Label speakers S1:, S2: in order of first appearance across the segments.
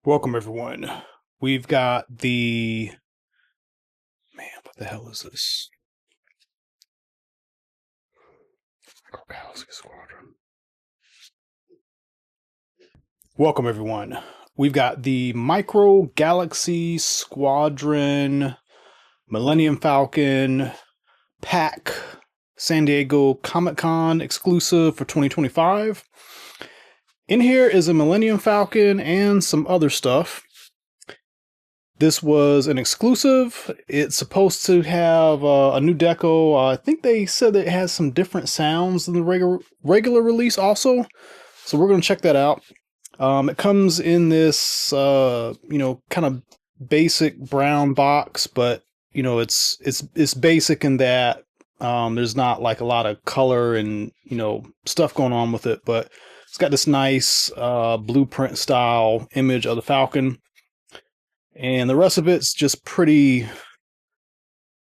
S1: Welcome, everyone. We've got the... Man, what the hell is this? Galaxy Squadron. Welcome, everyone. We've got the Micro Galaxy Squadron Millennium Falcon pack San Diego Comic-Con exclusive for 2025. In here is a Millennium Falcon and some other stuff. This was an exclusive. It's supposed to have a new deco. I think they said that it has some different sounds than the regular release also. So we're going to check that out. It comes in this, kind of basic brown box, but it's basic in that there's not like a lot of color and stuff going on with it. But it's got this nice blueprint style image of the Falcon. And the rest of it's just pretty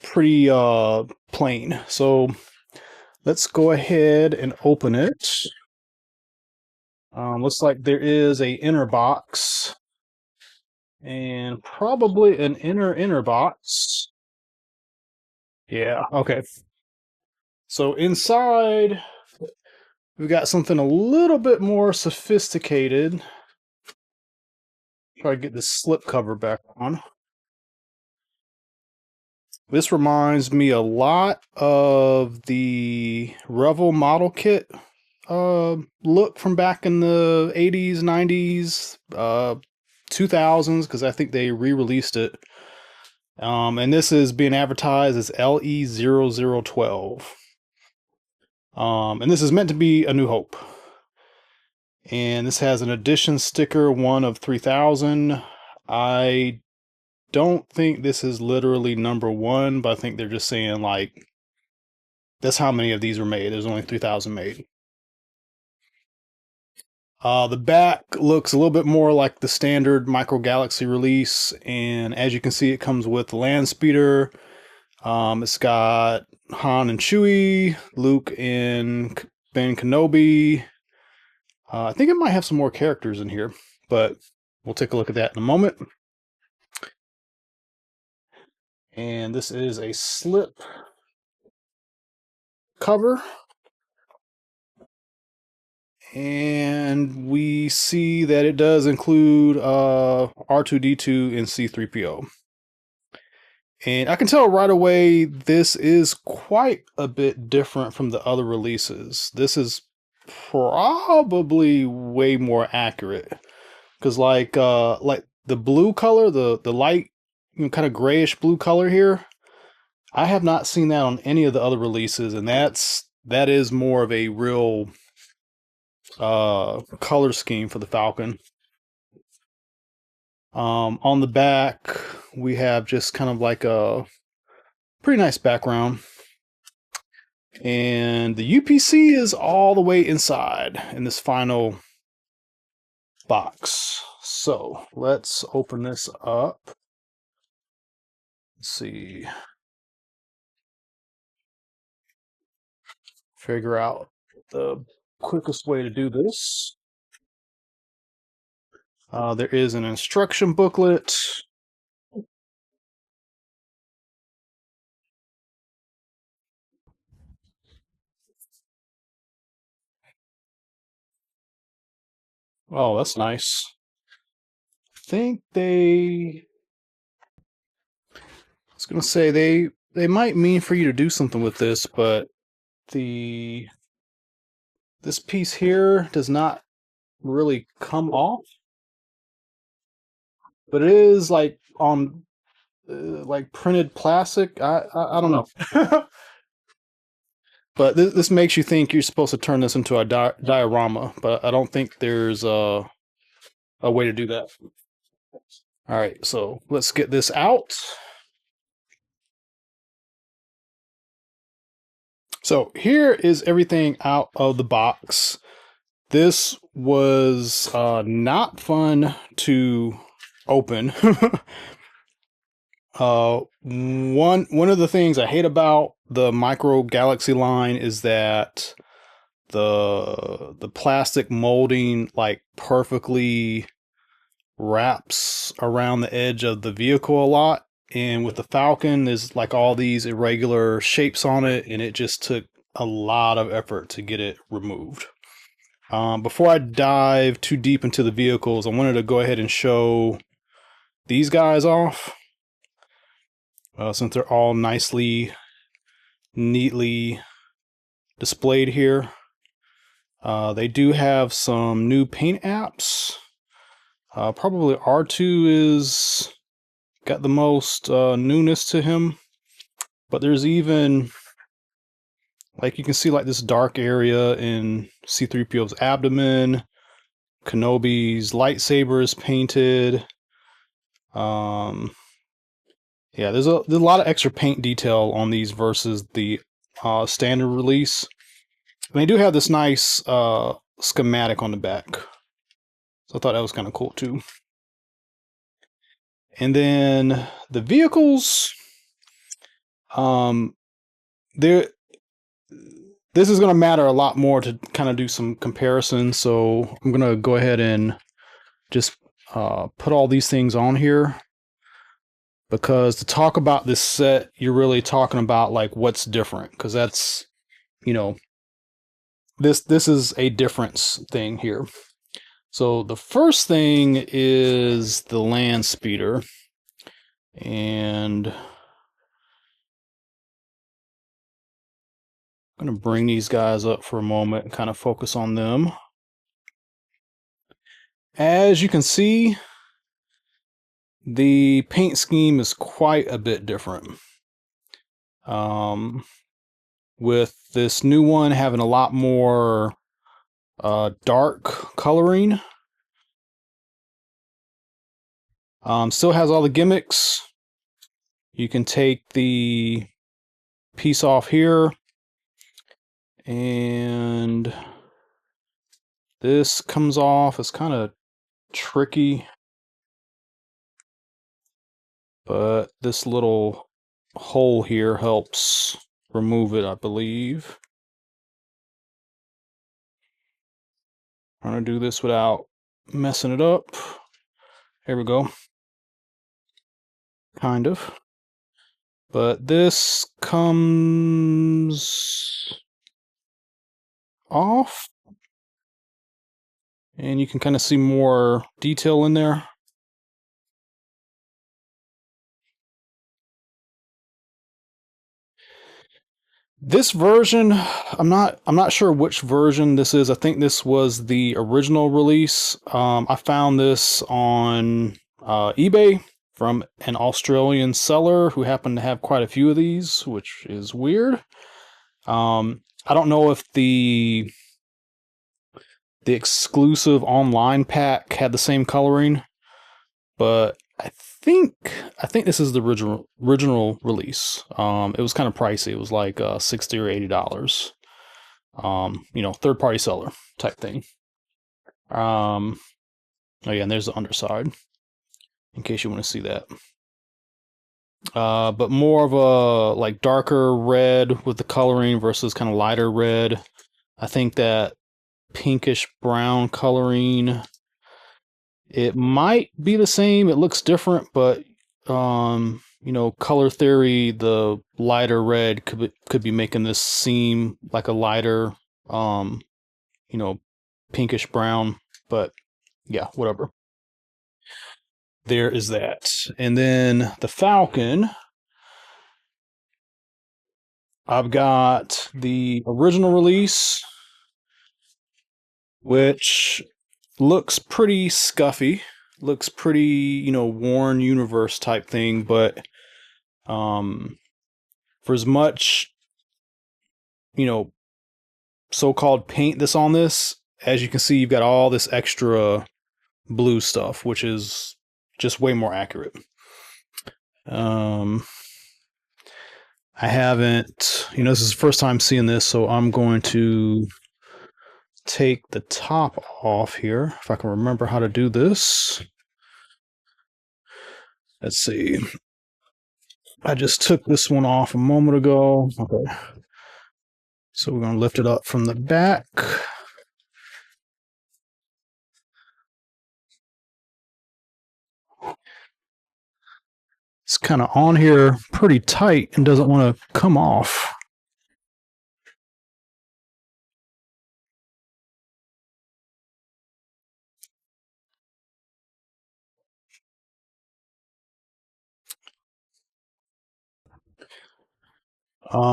S1: plain. So let's go ahead and open it. Looks like there is a inner box and probably an inner box. Yeah, okay. So inside we've got something a little bit more sophisticated. Try to get this slip cover back on. This reminds me a lot of the Revel model kit look from back in the 80s, 90s, 2000s, because I think they re-released it. And this is being advertised as LE0012. And this is meant to be A New Hope. And this has an edition sticker, 1 of 3,000. I don't think this is literally number 1, but I think they're just saying, like, that's how many of these were made. There's only 3,000 made. The back looks a little bit more like the standard Micro Galaxy release, and as you can see, it comes with the land speeder. It's got Han and Chewie, Luke and Ben Kenobi. I think it might have some more characters in here, but we'll take a look at that in a moment. And this is a slip cover. And we see that it does include R2-D2 and C-3PO. And I can tell right away this is quite a bit different from the other releases. This is probably way more accurate. Because like the blue color, the light, kind of grayish blue color here, I have not seen that on any of the other releases, and that is more of a real color scheme for the Falcon. On the back, we have just kind of like a pretty nice background. And the UPC is all the way inside in this final box. So let's open this up. Let's see. Figure out the quickest way to do this. There is an instruction booklet. Oh, that's nice. I think I was gonna say they might mean for you to do something with this, but this piece here does not really come off, but it is like on like printed plastic. I don't know. But this makes you think you're supposed to turn this into a diorama, but I don't think there's a way to do that. All right, so let's get this out. So here is everything out of the box. This was not fun to open. One of the things I hate about the Micro Galaxy line is that the plastic molding like perfectly wraps around the edge of the vehicle a lot. And with the Falcon, there's like all these irregular shapes on it, and it just took a lot of effort to get it removed. Before I dive too deep into the vehicles, I wanted to go ahead and show these guys off, since they're all neatly displayed here. They do have some new paint apps. Probably R2 is got the most newness to him, but there's even, like, you can see like this dark area in C-3PO's abdomen. Kenobi's lightsaber is painted. Yeah, there's a lot of extra paint detail on these versus the standard release. And they do have this nice schematic on the back, so I thought that was kind of cool too. And then the vehicles, there. This is going to matter a lot more to kind of do some comparisons, so I'm going to go ahead and just put all these things on here, because to talk about this set, you're really talking about like what's different, because that's, you know, this is a difference thing here. So the first thing is the land speeder, and I'm going to bring these guys up for a moment and kind of focus on them. As you can see, the paint scheme is quite a bit different. With this new one having a lot more dark coloring. Still has all the gimmicks. You can take the piece off here, and this comes off. It's kind of tricky, but this little hole here helps remove it, I believe. I'm going to do this without messing it up. There we go. Kind of. But this comes off, and you can kind of see more detail in there. This version, I'm not sure which version this is. I think this was the original release. I found this on eBay from an Australian seller who happened to have quite a few of these, which is weird. I don't know if the exclusive online pack had the same coloring, but I think this is the original release. It was kind of pricey. It was like $60 or $80. You know, third party seller type thing. Oh yeah, and there's the underside, in case you want to see that. But more of a like darker red with the coloring versus kind of lighter red. I think that pinkish brown coloring, it might be the same. It looks different, but you know, color theory, the lighter red could be making this seem like a lighter, you know, pinkish brown. But yeah, whatever. There is that. And then the Falcon, I've got the original release, which looks pretty scuffy, looks pretty, you know, worn universe type thing, but for as much, you know, so-called paint that's on this, as you can see, you've got all this extra blue stuff, which is just way more accurate. I haven't, you know, this is the first time seeing this, so I'm going to take the top off here, if I can remember how to do this. Let's see. I just took this one off a moment ago. Okay. So we're going to lift it up from the back. It's kind of on here pretty tight and doesn't want to come off.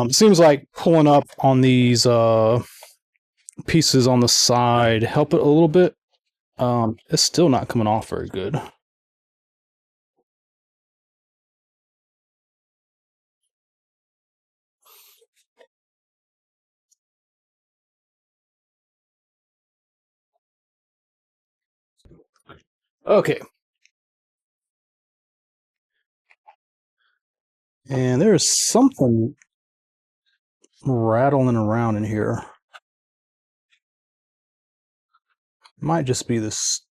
S1: Seems like pulling up on these pieces on the side help it a little bit. It's still not coming off very good. Okay. And there's something rattling around in here. Might just be this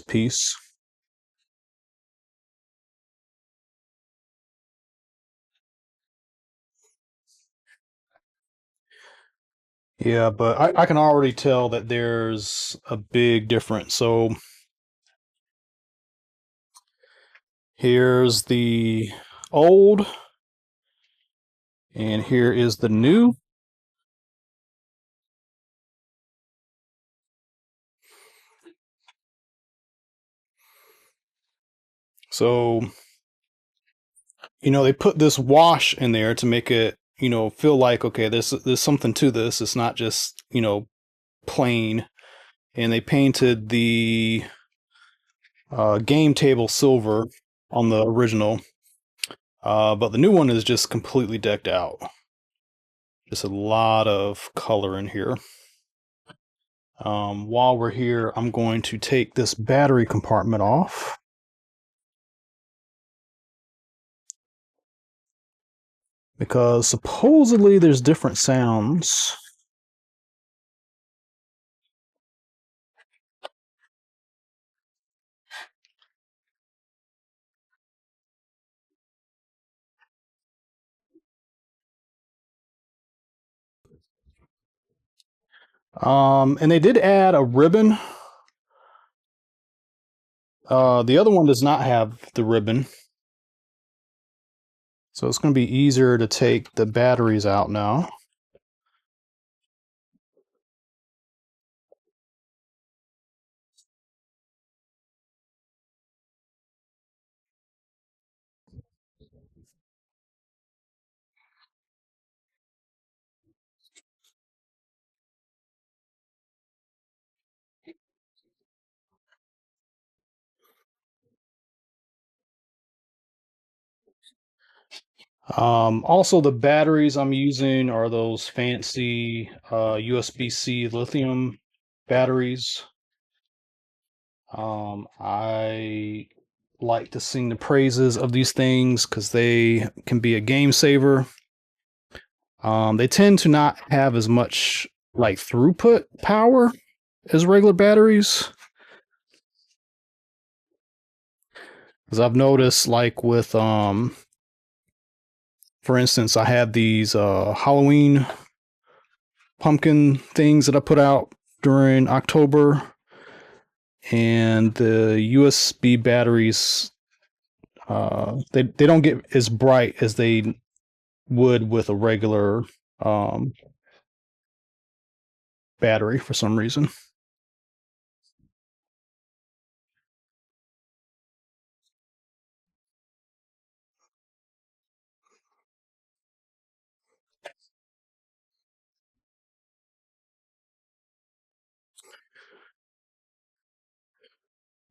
S1: piece. Yeah, but I can already tell that there's a big difference. So here's the old, and here is the new. So, they put this wash in there to make it, feel like, okay, there's something to this. It's not just, plain. And they painted the game table silver on the original. But the new one is just completely decked out. Just a lot of color in here. While we're here, I'm going to take this battery compartment off. Because supposedly there's different sounds. And they did add a ribbon. The other one does not have the ribbon. So it's going to be easier to take the batteries out now. Also, the batteries I'm using are those fancy USB-C lithium batteries. I like to sing the praises of these things because they can be a game saver. They tend to not have as much like throughput power as regular batteries. Because I've noticed, like with for instance, I had these Halloween pumpkin things that I put out during October, and the USB batteries they don't get as bright as they would with a regular um, battery for some reason.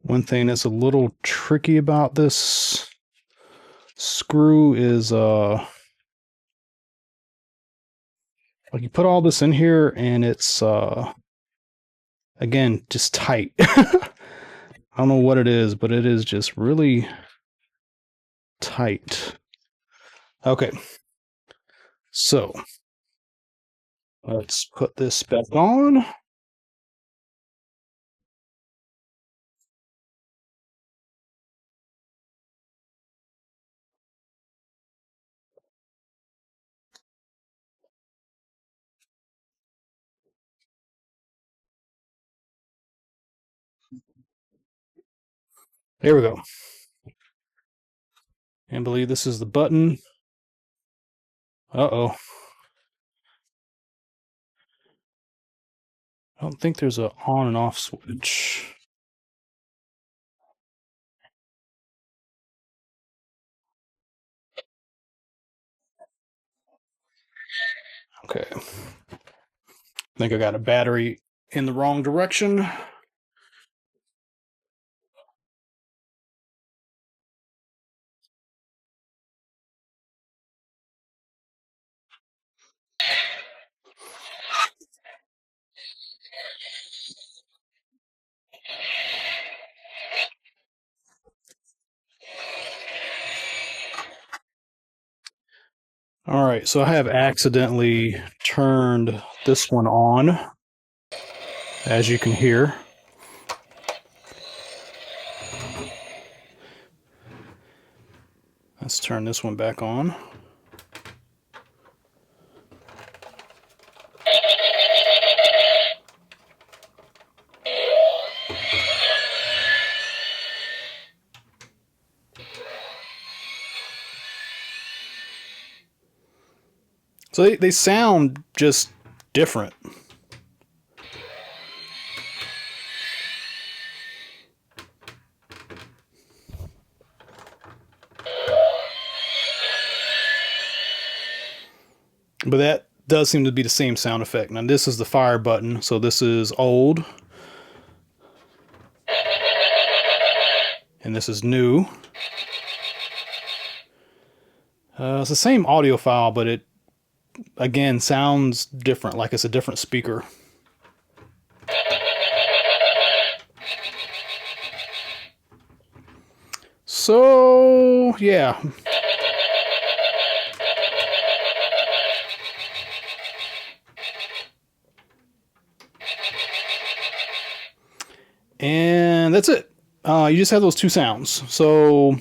S1: One thing that's a little tricky about this screw is like you put all this in here and it's again just tight. I don't know what it is, but it is just really tight. Okay, so let's put this back on. There we go. And believe this is the button. Uh-oh. I don't think there's a on and off switch. Okay. I think I got a battery in the wrong direction. All right, so I have accidentally turned this one on, as you can hear. Let's turn this one back on. So they sound just different. But that does seem to be the same sound effect. Now this is the fire button, so this is old. And this is new. It's the same audio file, but it, again, sounds different, like it's a different speaker. So, yeah. And that's it. You just have those two sounds. So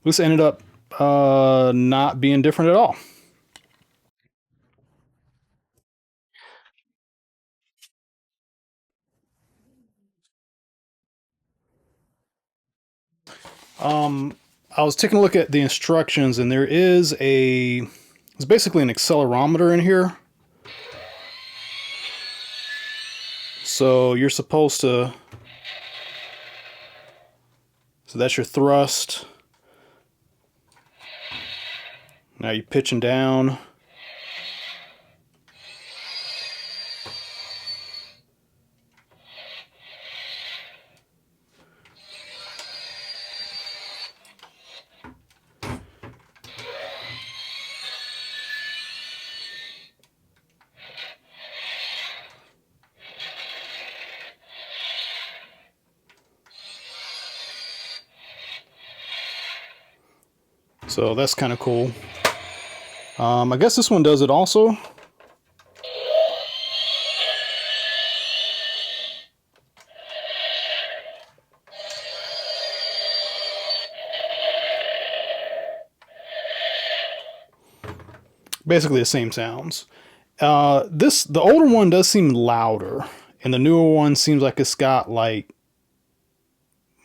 S1: this ended up not being different at all. I was taking a look at the instructions, and there is it's basically an accelerometer in here. So you're supposed to, so that's your thrust. Now you're pitching down. So that's kind of cool. I guess this one does it also. Basically the same sounds. The older one does seem louder, and the newer one seems like it's got like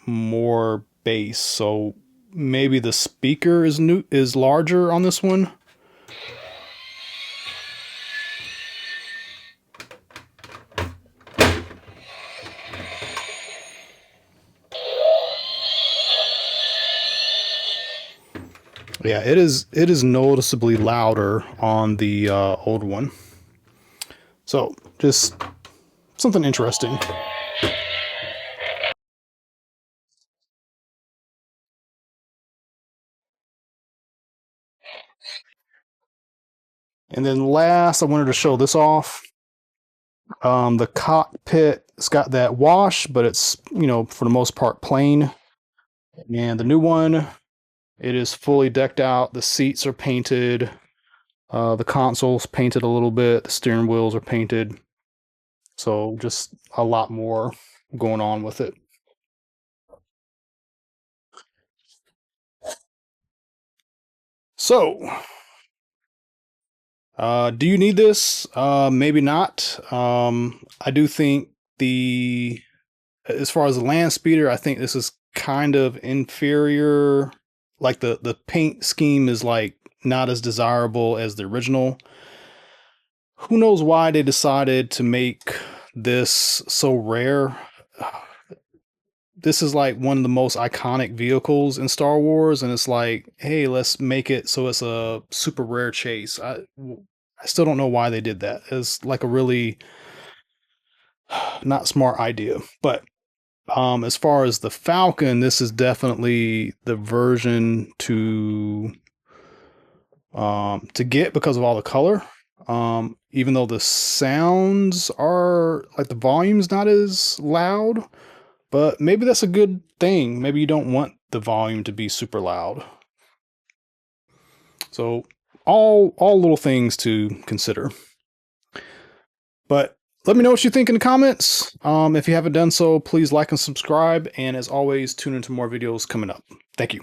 S1: more bass. So maybe the speaker is larger on this one. Yeah, it is noticeably louder on the old one. So just something interesting. And then last, I wanted to show this off. The cockpit's got that wash, but it's, for the most part plain. And the new one, it is fully decked out. The seats are painted. The console's painted a little bit. The steering wheels are painted. So just a lot more going on with it. So, do you need this? Maybe not. I do think as far as the land speeder, I think this is kind of inferior like the paint scheme is like not as desirable as the original. Who knows why they decided to make this so rare? This is like one of the most iconic vehicles in Star Wars, and it's like, hey, let's make it so it's a super rare chase. I still don't know why they did that. It's like a really not smart idea. But as far as the Falcon, this is definitely the version to get because of all the color. Even though the sounds are like the volume's not as loud, but maybe that's a good thing. Maybe you don't want the volume to be super loud. So all little things to consider. But let me know what you think in the comments. If you haven't done so, please like and subscribe. And as always, tune into more videos coming up. Thank you.